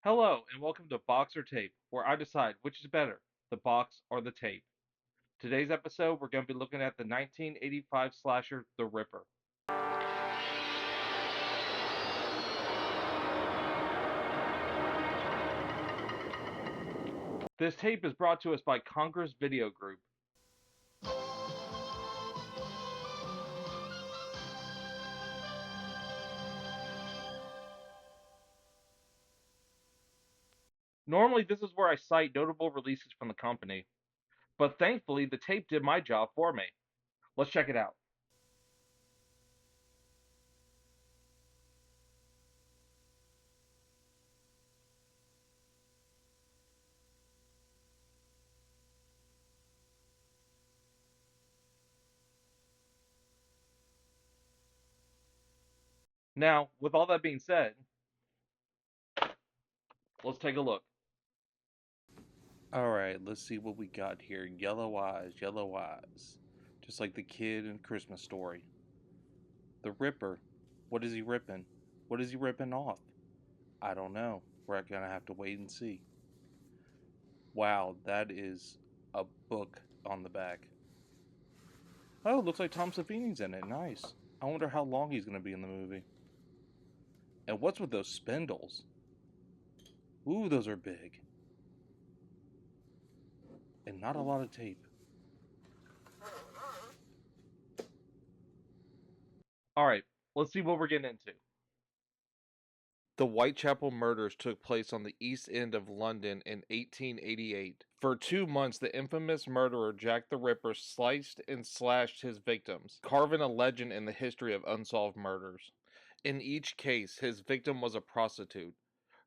Hello, and welcome to Box or Tape, where I decide which is better, the box or the tape. Today's episode, we're going to be looking at the 1985 slasher, The Ripper. This tape is brought to us by Congress Video Group. Normally, this is where I cite notable releases from the company, but thankfully, the tape did my job for me. Let's check it out. Now, with all that being said, let's take a look. Alright, let's see what we got here. Yellow eyes, yellow eyes. Just like the kid in Christmas Story. The Ripper. What is he ripping? What is he ripping off? I don't know. We're gonna have to wait and see. Wow, that is a book on the back. Oh, looks like Tom Savini's in it. Nice. I wonder how long he's gonna be in the movie. And what's with those spindles? Ooh, those are big. And not a lot of tape. Alright, let's see what we're getting into. The Whitechapel murders took place on the East End of London in 1888. For 2 months, the infamous murderer Jack the Ripper sliced and slashed his victims, carving a legend in the history of unsolved murders. In each case, his victim was a prostitute.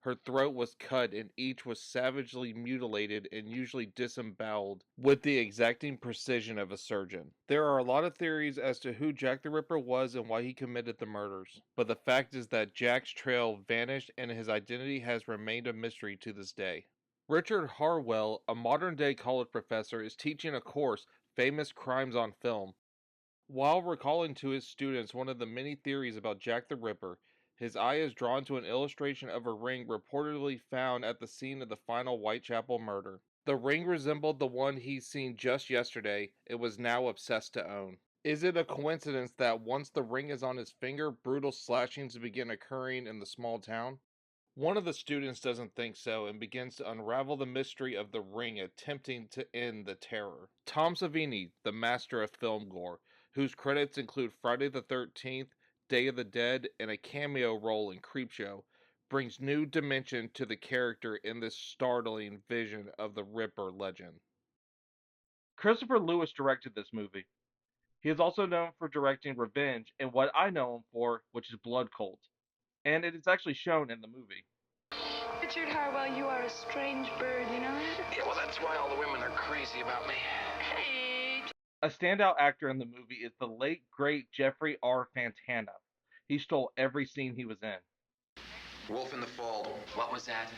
Her throat was cut and each was savagely mutilated and usually disemboweled with the exacting precision of a surgeon. There are a lot of theories as to who Jack the Ripper was and why he committed the murders, but the fact is that Jack's trail vanished and his identity has remained a mystery to this day. Richard Harwell, a modern-day college professor, is teaching a course, Famous Crimes on Film. While recalling to his students one of the many theories about Jack the Ripper, his eye is drawn to an illustration of a ring reportedly found at the scene of the final Whitechapel murder. The ring resembled the one he's seen just yesterday and was now obsessed to own. Is it a coincidence that once the ring is on his finger, brutal slashings begin occurring in the small town? One of the students doesn't think so and begins to unravel the mystery of the ring, attempting to end the terror. Tom Savini, the master of film gore, whose credits include Friday the 13th, Day of the Dead, and a cameo role in Creepshow, brings new dimension to the character in this startling vision of the Ripper legend. Christopher Lewis directed this movie. He is also known for directing Revenge and what I know him for, which is Blood Cult. And it is actually shown in the movie. Richard Harwell, you are a strange bird, you know that? Yeah, well, that's why all the women are crazy about me. Hey! A standout actor in the movie is the late, great Jeffrey R. Fantana. He stole every scene he was in. Wolf in the Fold. What was that?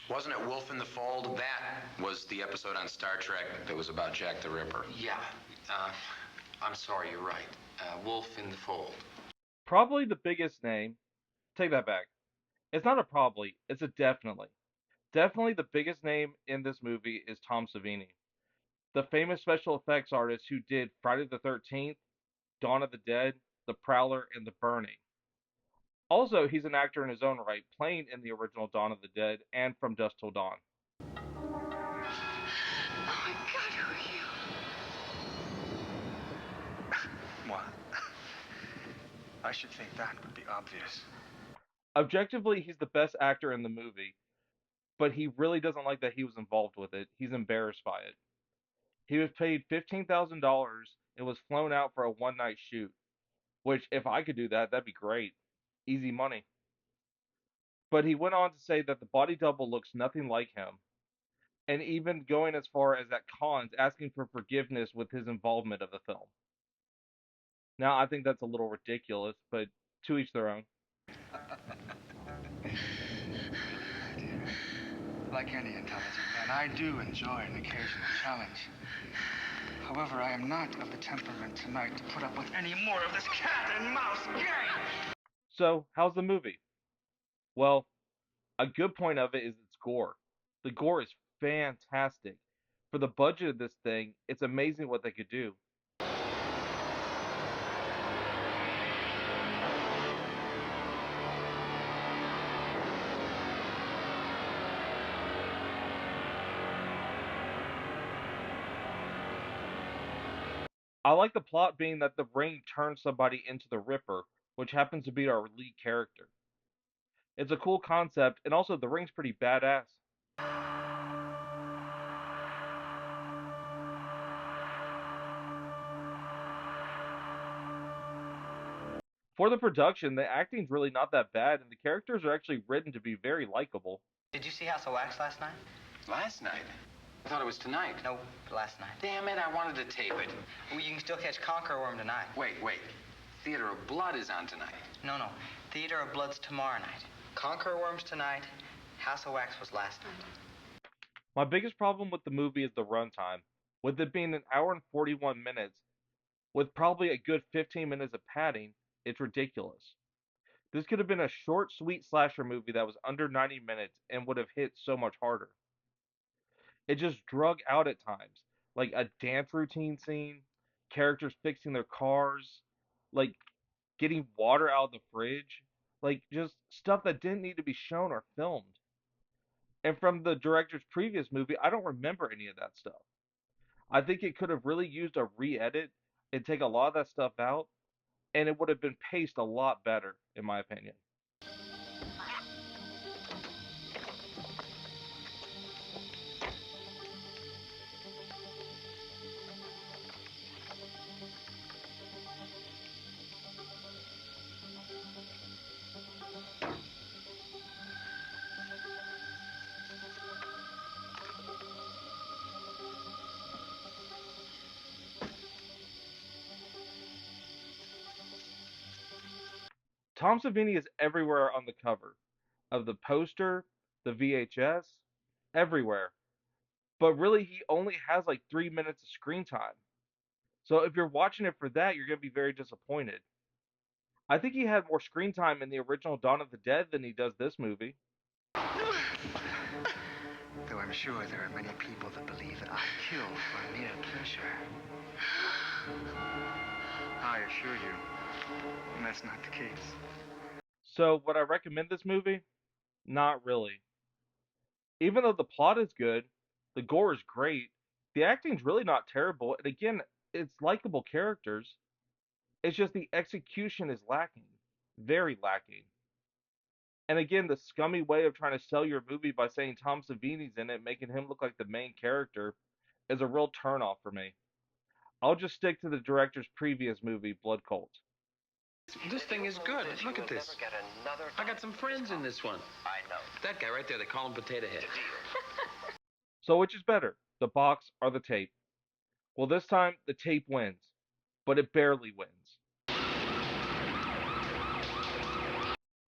Wasn't it Wolf in the Fold? That was the episode on Star Trek that was about Jack the Ripper. Yeah, I'm sorry, you're right. Wolf in the Fold. Probably the biggest name. Take that back. It's not a probably, it's a definitely. Definitely the biggest name in this movie is Tom Savini, the famous special effects artist who did Friday the 13th, Dawn of the Dead, The Prowler, and The Burning. Also, he's an actor in his own right, playing in the original Dawn of the Dead and From Dusk Till Dawn. Oh my God, who are you? What? I should think that would be obvious. Objectively, he's the best actor in the movie, but he really doesn't like that he was involved with it. He's embarrassed by it. He was paid $15,000 and was flown out for a one night shoot, which, if I could do that, that'd be great. Easy money. But he went on to say that the body double looks nothing like him, and even going as far as at cons asking for forgiveness with his involvement of the film. Now, I think that's a little ridiculous, but to each their own. Like any intelligent man, I do enjoy an occasional challenge. However, I am not of the temperament tonight to put up with any more of this cat and mouse game. So, how's the movie? Well, A good point of it is its gore. The gore is fantastic. For the budget of this thing, it's amazing what they could do. I like the plot being that the ring turns somebody into the Ripper, which happens to be our lead character. It's a cool concept, and also the ring's pretty badass. For the production, the acting's really not that bad, and the characters are actually written to be very likable. Did you see House of Wax last night? Last night? I thought it was tonight. No, last night. Damn it, I wanted to tape it. Well, you can still catch Conqueror Worm tonight. Wait. Theater of Blood is on tonight. No. Theater of Blood's tomorrow night. Conqueror Worm's tonight. House of Wax was last night. My biggest problem with the movie is the runtime. With it being an hour and 41 minutes, with probably a good 15 minutes of padding, it's ridiculous. This could have been a short, sweet slasher movie that was under 90 minutes and would have hit so much harder. It just drug out at times, like a dance routine scene, characters fixing their cars, like getting water out of the fridge, like just stuff that didn't need to be shown or filmed. And from the director's previous movie, I don't remember any of that stuff. I think it could have really used a re-edit and take a lot of that stuff out, and it would have been paced a lot better, in my opinion. Tom Savini is everywhere on the cover of the poster, the VHS, everywhere. But really, he only has like 3 minutes of screen time. So if you're watching it for that, you're going to be very disappointed. I think he had more screen time in the original Dawn of the Dead than he does this movie. Though I'm sure there are many people that believe that I kill for mere pleasure. I assure you, that's not the case. So would I recommend this movie? Not really. Even though the plot is good, the gore is great, the acting's really not terrible, and again, it's likable characters. It's just the execution is lacking. Very lacking. And again, the scummy way of trying to sell your movie by saying Tom Savini's in it, making him look like the main character, is a real turnoff for me. I'll just stick to the director's previous movie, Blood Cult. This thing is good. Look at this. I got some friends in this one. I know. That guy right there, they call him Potato Head. So which is better, the box or the tape? Well, this time, the tape wins, but it barely wins.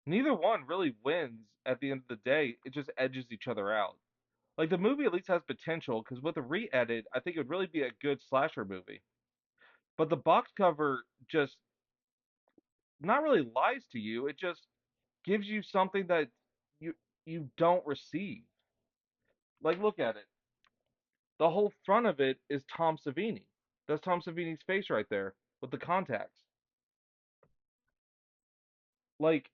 Neither one really wins at the end of the day, it just edges each other out. Like, the movie at least has potential, because with a re-edit, I think it would really be a good slasher movie. But the box cover just not really lies to you, it just gives you something that you you don't receive. Like, look at it. The whole front of it is Tom Savini. That's Tom Savini's face right there with the contacts. Like,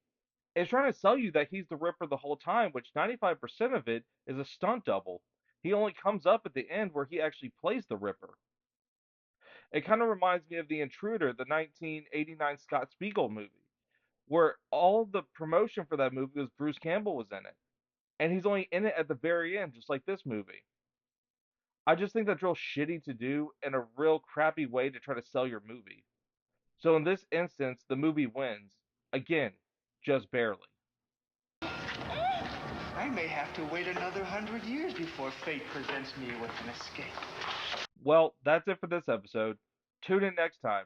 it's trying to sell you that he's the Ripper the whole time, which 95% of it is a stunt double. He only comes up at the end where he actually plays the Ripper. It kind of reminds me of The Intruder, the 1989 Scott Spiegel movie, where all the promotion for that movie was Bruce Campbell was in it. And he's only in it at the very end, just like this movie. I just think that's real shitty to do and a real crappy way to try to sell your movie. So in this instance, the movie wins. Again, just barely. I may have to wait another 100 years before fate presents me with an escape. Well, that's it for this episode. Tune in next time.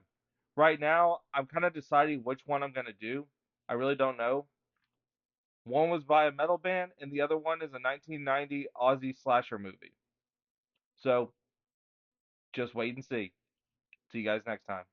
Right now, I'm kind of deciding which one I'm going to do. I really don't know. One was by a metal band, and the other one is a 1990 Aussie slasher movie. So, just wait and see. See you guys next time.